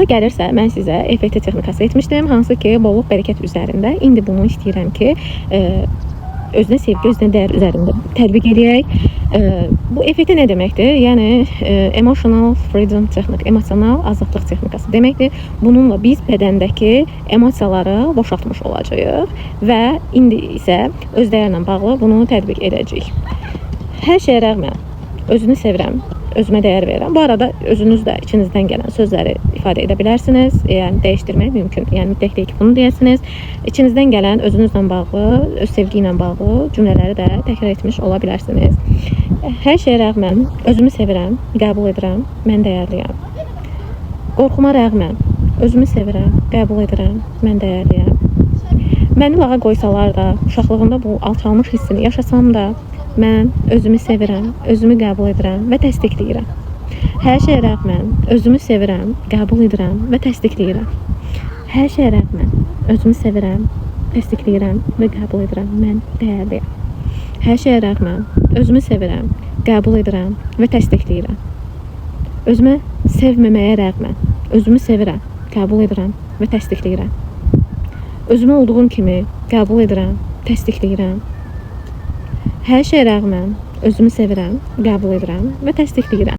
Xoşunuza gəlirsə, mən sizə EFT texnikası etmişdim, hansı ki, bolluk bərəkət üzərində. İndi bunu istəyirəm ki, özünə sevgi, özünə dəyər üzərində tətbiq edək. Bu EFT nə deməkdir? Yəni emotional freedom texnik, emosional azadlıq texnikası deməkdir. Bununla biz bədəndəki emosiyaları boşaltmış olacağıq və indi isə öz dəyərlə bağlı bunu tətbiq edəcəyik. Hər şeyə rəğmən özünü sevirəm, özümə dəyər verirəm. Bu arada özünüz də içinizdən gələn sözləri ifadə edə bilərsiniz. Yəni dəyişdirmək mümkün. Yəni mütləq deyil ki, bunu deyəsiniz. İçinizdən gələn özünüzlə bağlı, öz sevgi ilə bağlı cümlələri də təkrar etmiş ola bilərsiniz. Hər şeyə rəğmən özümü sevirəm, qəbul edirəm, mən dəyərliyəm. Qorxuma rəğmən özümü sevirəm, qəbul edirəm, mən dəyərliyəm. Məni lağa qoysalar da, uşaqlığımda bu alçalmış hissini yaşasam da, mən özümü sevirəm, özümü qəbul edirəm və təsdiqləyirəm. Hər şeyə rəğmən özümü sevirəm, qəbul edirəm və təsdiqləyirəm. Hər şeyə rəğmən özümü sevirəm, təsdiqləyirəm və qəbul edirəm. Mən dəyərliyəm. Hər şeyə rəğmən özümü sevirəm, qəbul edirəm və təsdiqləyirəm. Özümü sevməməyə rəğmən özümü sevirəm, qəbul edirəm və təsdiqləyirəm. Özümü olduğum kimi qəbul edirəm, təsdiqləyirəm. Hər şeyə rəğmən özümü sevirəm, qəbul edirəm və təsdiqləyirəm.